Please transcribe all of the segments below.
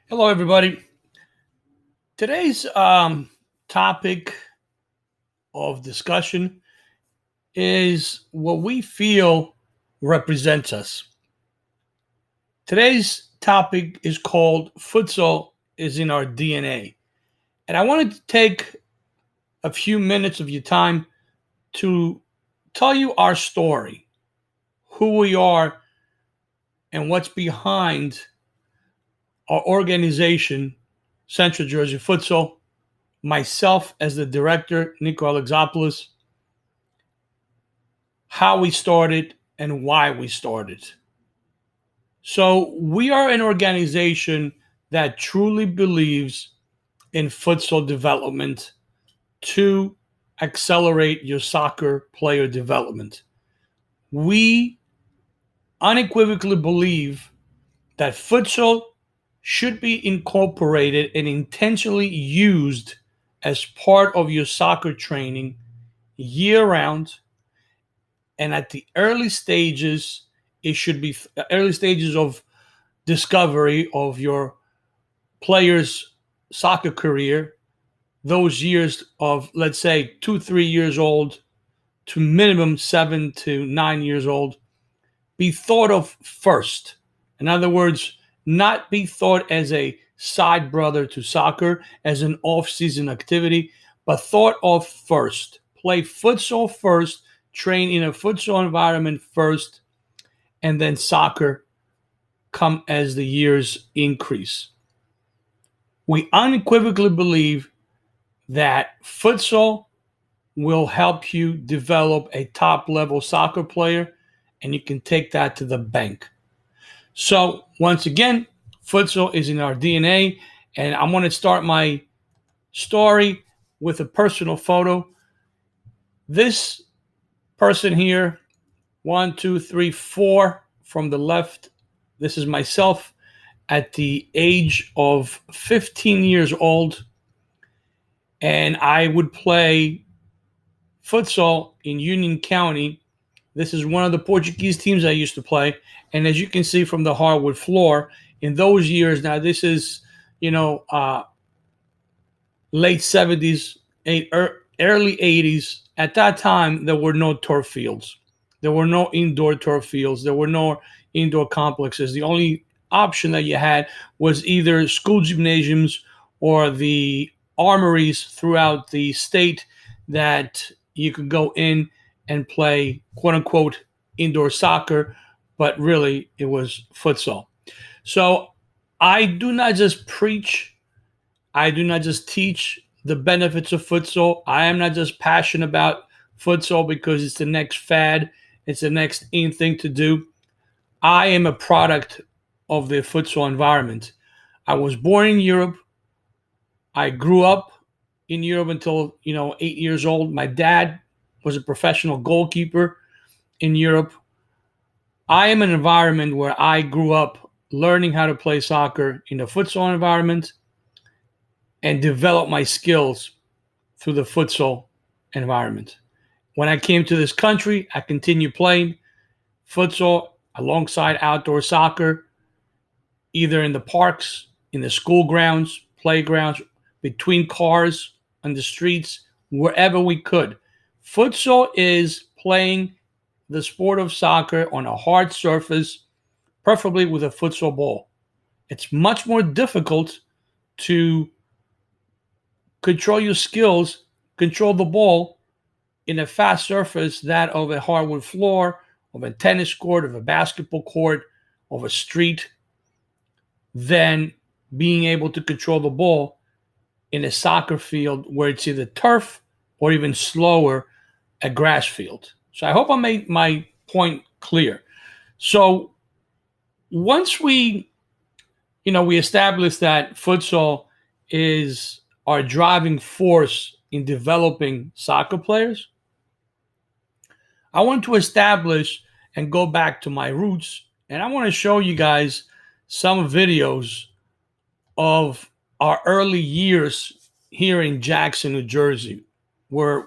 Hello, everybody. Today's topic of discussion is what we feel represents us. Today's topic is called Futsal is in Our DNA. And I wanted to take a few minutes of your time to tell you our story, who we are, and what's behind our organization, Central Jersey Futsal, myself as the director, Nico Alexopoulos, how we started and why we started. So, we are an organization that truly believes in futsal development to accelerate your soccer player development. We unequivocally believe that futsal should be incorporated and intentionally used as part of your soccer training year round. And at the early stages, it should be early stages of discovery of your player's soccer career, those years of, let's say, 2, 3 years old to minimum 7 to 9 years old, be thought of first. In other words, not be thought as a side brother to soccer, as an off-season activity, but thought of first. Play futsal first, train in a futsal environment first, and then soccer come as the years increase. We unequivocally believe that futsal will help you develop a top level soccer player, and you can take that to the bank. So, once again, futsal is in our DNA, and I'm going to start my story with a personal photo. This person here, 1, 2, 3, 4 from the left, this is myself at the age of 15 years old, and I would play futsal in Union County. This is one of the Portuguese teams I used to play, and as you can see from the hardwood floor, in those years, now this is, late 70s, early 80s. At that time, there were no turf fields. There were no indoor turf fields. There were no indoor complexes. The only option that you had was either school gymnasiums or the armories throughout the state that you could go in and play, quote unquote, indoor soccer, but really it was futsal. So I do not just preach, I do not just teach the benefits of futsal. I am not just passionate about futsal because it's the next fad, it's the next in thing to do. I am a product of the futsal environment. I was born in Europe. I grew up in Europe until 8 years old. My dad was a professional goalkeeper in Europe. I am an environment where I grew up learning how to play soccer in a futsal environment and develop my skills through the futsal environment. When I came to this country, I continued playing futsal alongside outdoor soccer, either in the parks, in the school grounds, playgrounds, between cars, on the streets, wherever we could. Futsal is playing the sport of soccer on a hard surface, preferably with a futsal ball. It's much more difficult to control your skills, control the ball in a fast surface, that of a hardwood floor, of a tennis court, of a basketball court, of a street, than being able to control the ball in a soccer field where it's either turf or even slower, a grass field. So I hope I made my point clear. So once we establish that futsal is our driving force in developing soccer players, I want to establish and go back to my roots, and I want to show you guys some videos of our early years here in Jackson, New Jersey, where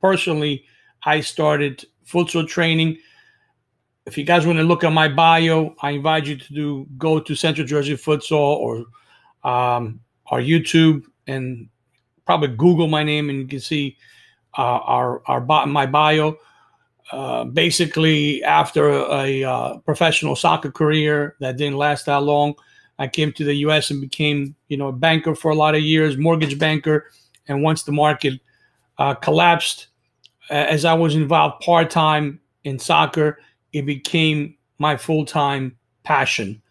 personally I started futsal training. If you guys want to look at my bio, I invite you to go to Central Jersey Futsal or our YouTube, and probably Google my name, and you can see my bio. Basically, after a professional soccer career that didn't last that long, I came to the U.S. and became, a banker for a lot of years, mortgage banker. And once the market collapsed, as I was involved part-time in soccer, it became my full-time passion.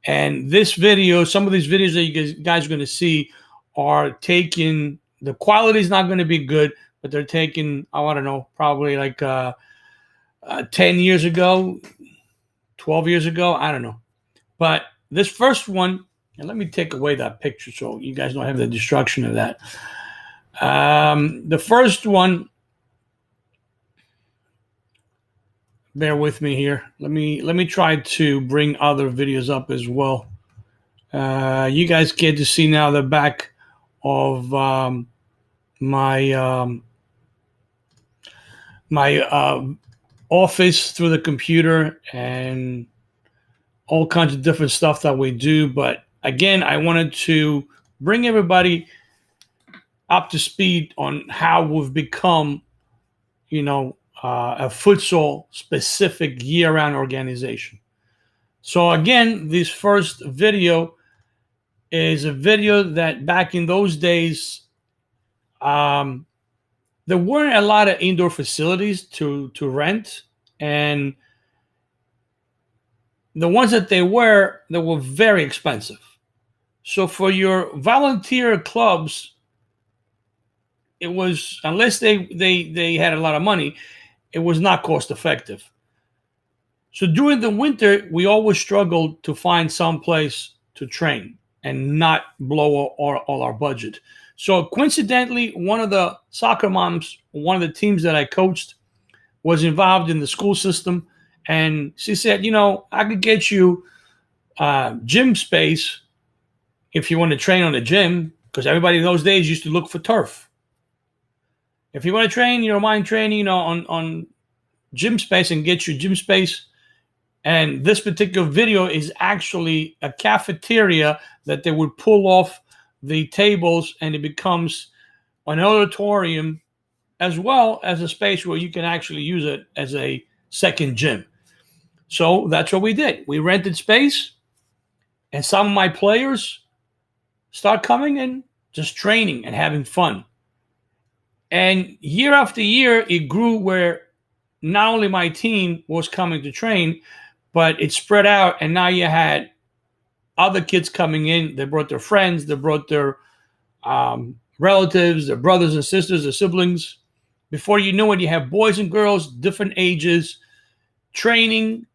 And this video, some of these videos that you guys are going to see are taken, the quality is not going to be good, but they're taken, I don't know, probably like 10 years ago, 12 years ago, I don't know. But this first one, and let me take away that picture so you guys don't have the destruction of that. The first one, bear with me here. Let me try to bring other videos up as well. You guys get to see now the back of my office through the computer and all kinds of different stuff that we do. But again, I wanted to bring everybody up to speed on how we've become, a futsal specific year-round organization. So again, this first video is a video that back in those days, there weren't a lot of indoor facilities to rent, and the ones that they were very expensive. So for your volunteer clubs, it was, unless they had a lot of money, it was not cost effective. So during the winter, we always struggled to find some place to train and not blow all our budget. So coincidentally, one of the soccer moms, one of the teams that I coached, was involved in the school system. And she said, I could get you gym space if you want to train on the gym, because everybody in those days used to look for turf. If you want to train, you don't mind training on gym space, and get your gym space. And this particular video is actually a cafeteria that they would pull off the tables, and it becomes an auditorium as well as a space where you can actually use it as a second gym. So that's what we did. We rented space, and some of my players start coming and just training and having fun. And year after year, it grew where not only my team was coming to train, but it spread out, and now you had other kids coming in. They brought their friends, they brought their relatives, their brothers and sisters, their siblings. Before you know it, you have boys and girls, different ages, training,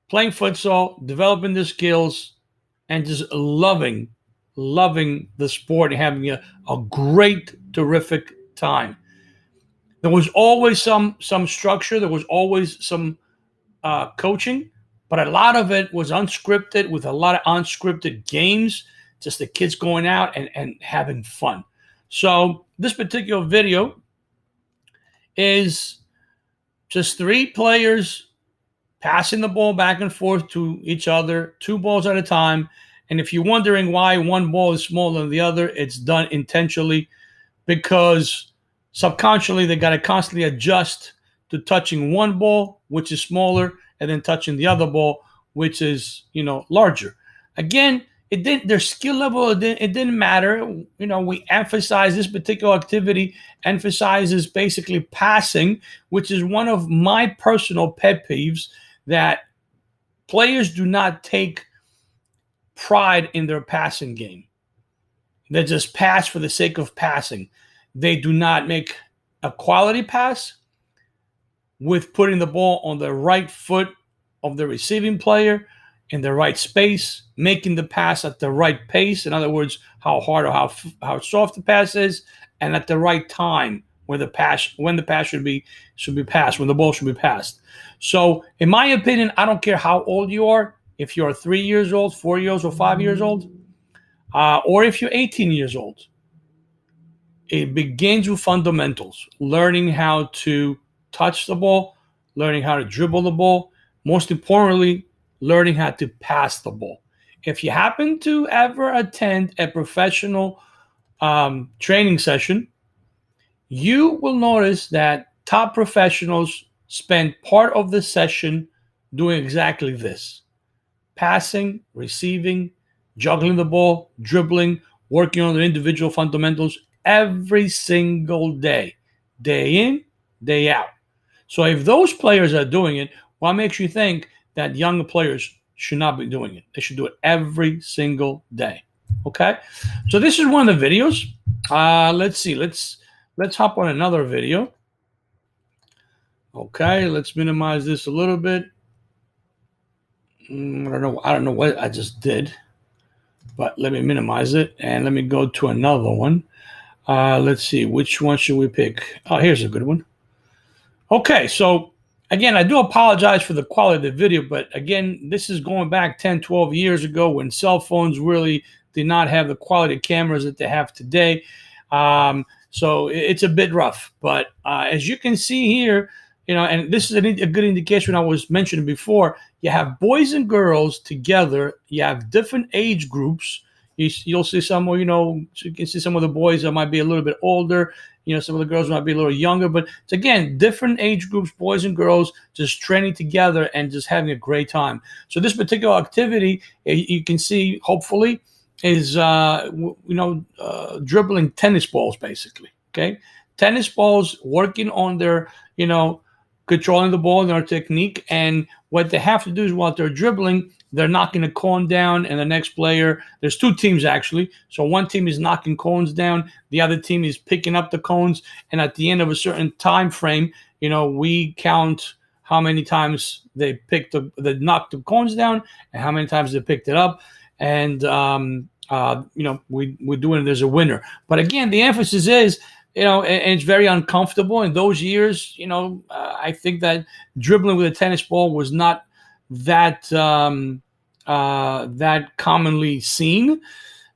playing futsal, developing their skills, and just loving the sport and having a great, terrific time. There was always some structure. There was always some coaching, but a lot of it was unscripted, with a lot of unscripted games, just the kids going out and having fun. So this particular video is just 3 players passing the ball back and forth to each other, 2 balls at a time. And if you're wondering why one ball is smaller than the other, it's done intentionally, because subconsciously they got to constantly adjust to touching one ball, which is smaller, and then touching the other ball, which is, larger. Again, their skill level, it didn't matter. We emphasize this particular activity, emphasizes basically passing, which is one of my personal pet peeves, that players do not take pride in their passing game. They just pass for the sake of passing. They do not make a quality pass with putting the ball on the right foot of the receiving player in the right space, making the pass at the right pace. In other words, how hard or how soft the pass is, and at the right time when the pass should be passed, when the ball should be passed. So, in my opinion, I don't care how old you are. If you're 3 years old, 4 years old, 5 years old, or if you're 18 years old, it begins with fundamentals, learning how to touch the ball, learning how to dribble the ball, most importantly, learning how to pass the ball. if you happen to ever attend a professional training session, you will notice that top professionals spend part of the session doing exactly this: passing, receiving, juggling the ball, dribbling, working on their individual fundamentals every single day, day in, day out. So if those players are doing it, what makes you think that younger players should not be doing it? They should do it every single day. Okay. So this is one of the videos. Let's see. Let's hop on another video. Okay. Let's minimize this a little bit. I don't know what I just did, but let me minimize it and let me go to another one. Let's see. Which one should we pick? Oh, here's a good one. Okay, so again, I do apologize for the quality of the video, but again, this is going back 10, 12 years ago when cell phones really did not have the quality cameras that they have today. So it's a bit rough, but as you can see here, and this is a good indication I was mentioning before, you have boys and girls together, you have different age groups. You'll see some, you can see some of the boys that might be a little bit older. Some of the girls might be a little younger, but it's, again, different age groups, boys and girls, just training together and just having a great time. So this particular activity, you can see, hopefully, is, dribbling tennis balls, basically. Okay. Tennis balls, working on their, controlling the ball and their technique. And what they have to do is while they're dribbling, they're knocking a cone down, and the next player, there's two teams actually. So one team is knocking cones down, the other team is picking up the cones, and at the end of a certain time frame, we count how many times they knocked the cones down and how many times they picked it up, and we do it. There's a winner. But again, the emphasis is, and it's very uncomfortable in those years. I think that dribbling with a tennis ball was not that commonly seen.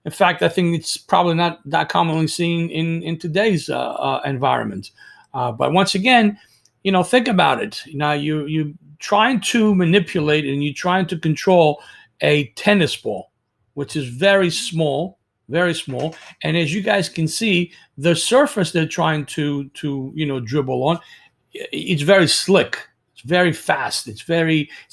In fact, I think it's probably not that commonly seen in today's environment. But once again, think about it. You trying to manipulate and you're trying to control a tennis ball, which is very small, very small. And as you guys can see, the surface they're trying to dribble on, it's very slick. It's very fast. It's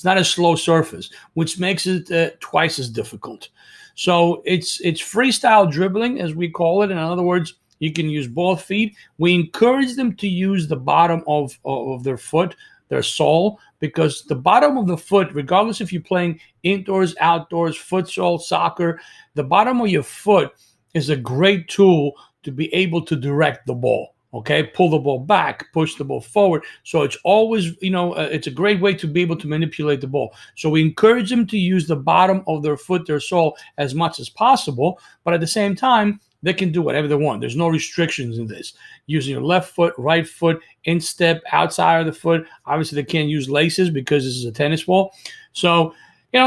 not a slow surface, which makes it twice as difficult. So it's freestyle dribbling, as we call it. In other words, you can use both feet. We encourage them to use the bottom of their foot, their sole, because the bottom of the foot, regardless if you're playing indoors, outdoors, futsal, soccer, the bottom of your foot is a great tool to be able to direct the ball. Okay, pull the ball back, push the ball forward. So it's always, it's a great way to be able to manipulate the ball. So we encourage them to use the bottom of their foot, their sole, as much as possible. But at the same time, they can do whatever they want. There's no restrictions in this. Using your left foot, right foot, instep, outside of the foot. Obviously, they can't use laces because this is a tennis ball. So,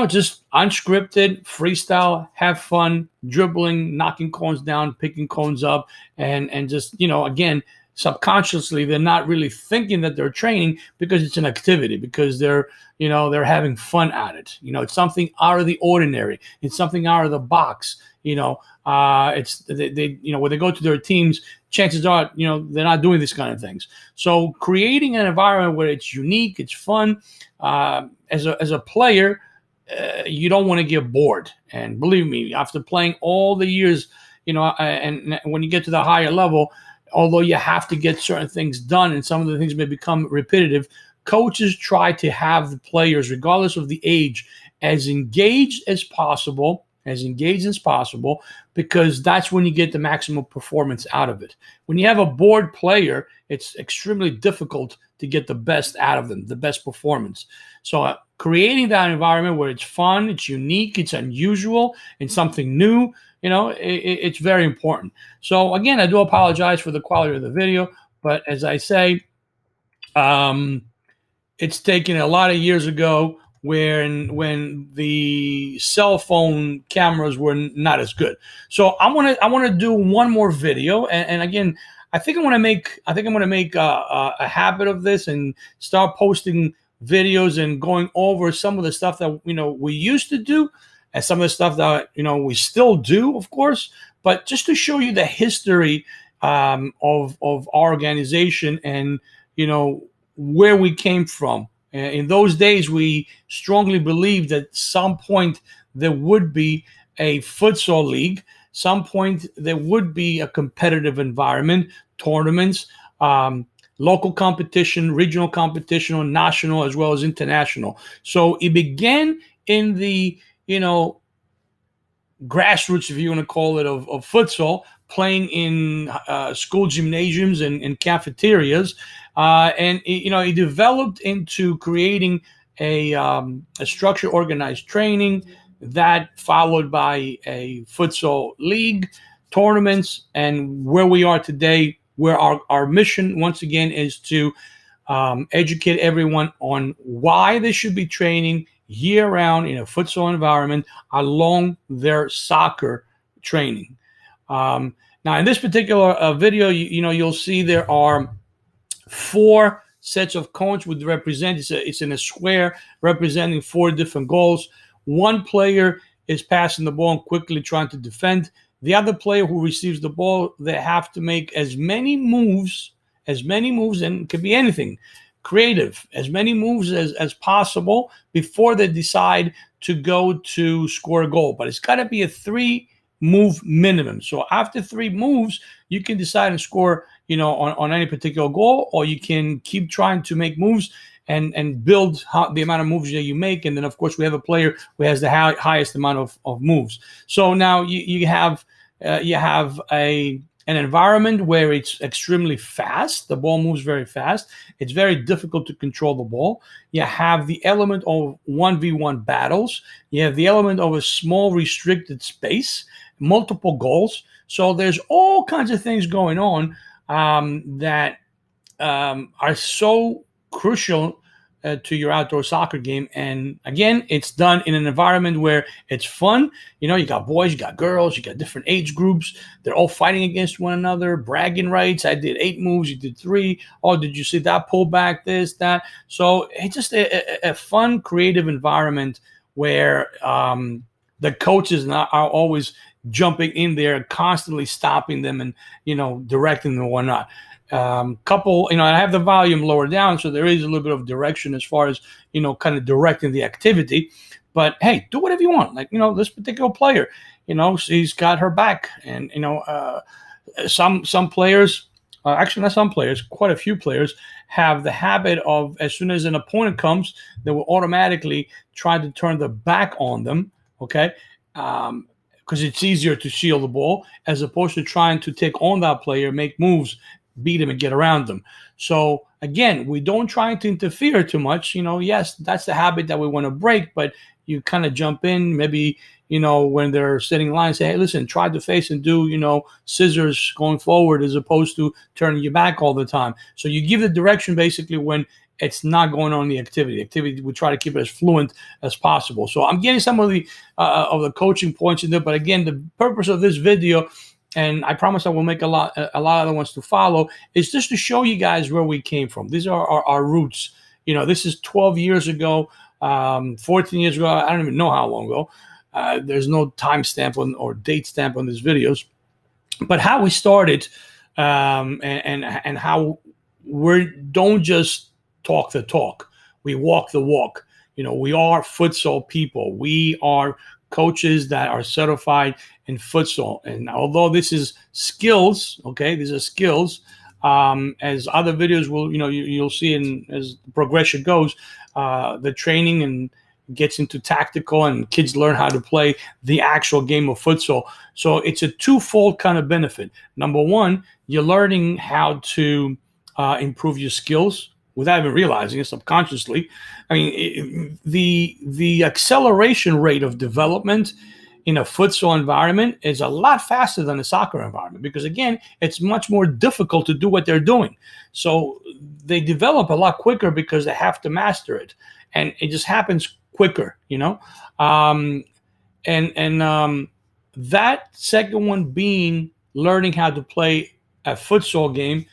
just unscripted, freestyle, have fun, dribbling, knocking cones down, picking cones up, and just, again, subconsciously, they're not really thinking that they're training because it's an activity, because they're having fun at it. It's something out of the ordinary. It's something out of the box. It's when they go to their teams, chances are, they're not doing these kind of things. So creating an environment where it's unique, it's fun, as a player, you don't want to get bored. And believe me, after playing all the years, and when you get to the higher level, although you have to get certain things done and some of the things may become repetitive, coaches try to have the players, regardless of the age, as engaged as possible, because that's when you get the maximum performance out of it. When you have a bored player, it's extremely difficult to get the best out of them, the best performance. So creating that environment where it's fun, it's unique, it's unusual, and something new, it's very important. So again, I do apologize for the quality of the video, but as I say, it's taken a lot of years ago when the cell phone cameras were not as good. So I want to do one more video, and again, I think I'm going to make a habit of this and start posting videos and going over some of the stuff that we used to do and some of the stuff that we still do, of course, but just to show you the history of our organization and where we came from. In those days, we strongly believed that at some point there would be a futsal league. Some point there would be a competitive environment, tournaments, local competition, regional competition, or national as well as international. So it began in the grassroots, if you want to call it, of futsal, playing in school gymnasiums and cafeterias, and it developed into creating a structured, organized training that followed by a futsal league, tournaments, and where we are today, where our mission once again is to educate everyone on why they should be training year round in a futsal environment along their soccer training. Now, in this particular video, you'll see there are 4 sets of cones would represent. It's in a square representing 4 different goals. One player is passing the ball and quickly trying to defend. The other player who receives the ball, they have to make as many moves, and it could be anything, creative, as many moves as possible before they decide to go to score a goal. But it's got to be a 3-move minimum. So after 3 moves, you can decide to score, on any particular goal, or you can keep trying to make moves and build the amount of moves that you make. And then, of course, we have a player who has the highest amount of moves. So now you have an environment where it's extremely fast. The ball moves very fast. It's very difficult to control the ball. You have the element of 1v1 battles. You have the element of a small restricted space, multiple goals. So there's all kinds of things going on that are so crucial to your outdoor soccer game. And again, it's done in an environment where it's fun. You got boys, you got girls, you got different age groups. They're all fighting against one another, bragging rights. I did 8 moves, you did 3. Oh, did you see that pull back, this, that? So it's just a fun, creative environment where the coaches are always jumping in there, constantly stopping them and, directing them and whatnot. I have the volume lower down, so there is a little bit of direction as far as, kind of directing the activity. But hey, do whatever you want. Like, this particular player, she's got her back. And, some players, actually not some players, quite a few players have the habit of, as soon as an opponent comes, they will automatically try to turn their back on them, okay? Because it's easier to shield the ball as opposed to trying to take on that player, make moves, beat him, and get around them. So again, we don't try to interfere too much. Yes, that's the habit that we want to break, but you kind of jump in, maybe, when they're setting lines, say, hey, listen, try to face and do, scissors going forward as opposed to turning your back all the time. So you give the direction basically when it's not going on in the activity. We try to keep it as fluent as possible. So I'm getting some of the coaching points in there, but again, the purpose of this video, and I promise I will make a lot of other ones to follow, is just to show you guys where we came from. These are our roots. This is 12 years ago, 14 years ago. I don't even know how long ago. There's no time stamp or date stamp on these videos. But how we started and how we don't just talk the talk. We walk the walk. We are futsal people. We are coaches that are certified in futsal. And although this is skills, okay, these are skills, as other videos will, you'll see as the progression goes, the training and gets into tactical and kids learn how to play the actual game of futsal. So it's a twofold kind of benefit. Number one, you're learning how to improve your skills without even realizing it subconsciously. I mean, the acceleration rate of development in a futsal environment is a lot faster than a soccer environment because, again, it's much more difficult to do what they're doing. So they develop a lot quicker because they have to master it. And it just happens quicker, that second one being learning how to play a futsal game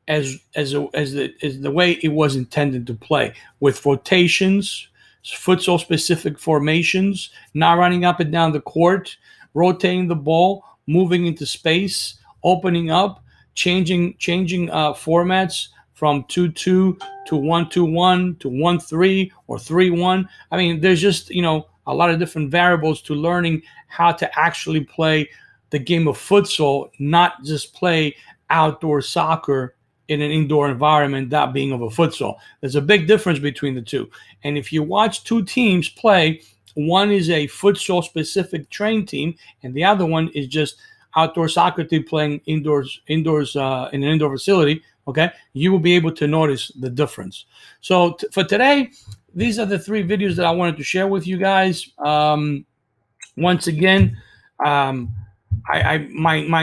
as the way it was intended to play, with rotations, futsal specific formations, not running up and down the court, rotating the ball, moving into space, opening up, changing formats from 2-2 to 1-2-1 to 1-3 or 3-1. I mean, there's just, a lot of different variables to learning how to actually play the game of futsal, not just play outdoor soccer in an indoor environment, that being of a futsal. There's a big difference between the two. And if you watch two teams play, one is a futsal specific trained team, and the other one is just outdoor soccer team playing indoors in an indoor facility. Okay, you will be able to notice the difference. So for today, these are the 3 videos that I wanted to share with you guys. Once again, my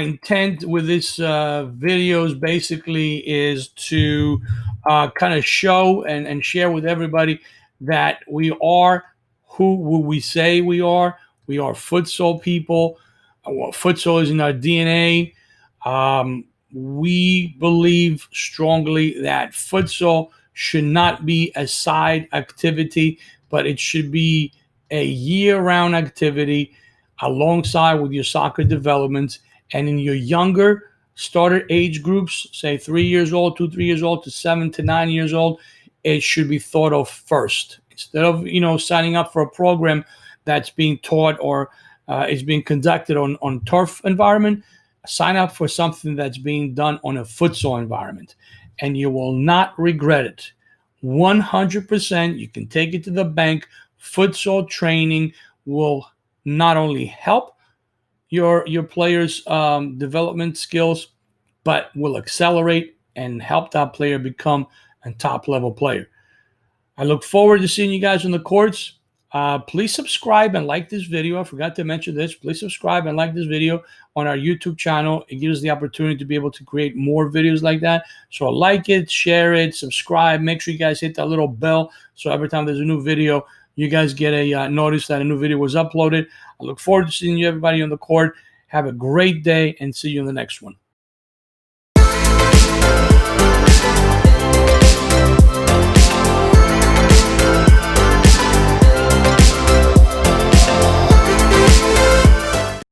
intent with this videos basically is to kind of show and share with everybody that we are who we say we are. We are futsal people. Futsal is in our DNA. We believe strongly that futsal should not be a side activity, but it should be a year-round activity alongside with your soccer development. And in your younger starter age groups, say 3 years old, 2, 3 years old to 7 to 9 years old, it should be thought of first. Instead of, signing up for a program that's being taught or is being conducted on turf environment, sign up for something that's being done on a futsal environment, and you will not regret it. 100%, you can take it to the bank. Futsal training will not only help your players' development skills, but will accelerate and help that player become a top-level player. I look forward to seeing you guys on the courts. Please subscribe and like this video. I forgot to mention this. Please subscribe and like this video on our YouTube channel. It gives us the opportunity to be able to create more videos like that. So like it, share it, subscribe. Make sure you guys hit that little bell so every time there's a new video, you guys get a notice that a new video was uploaded. I look forward to seeing you, everybody on the court. Have a great day and see you in the next one.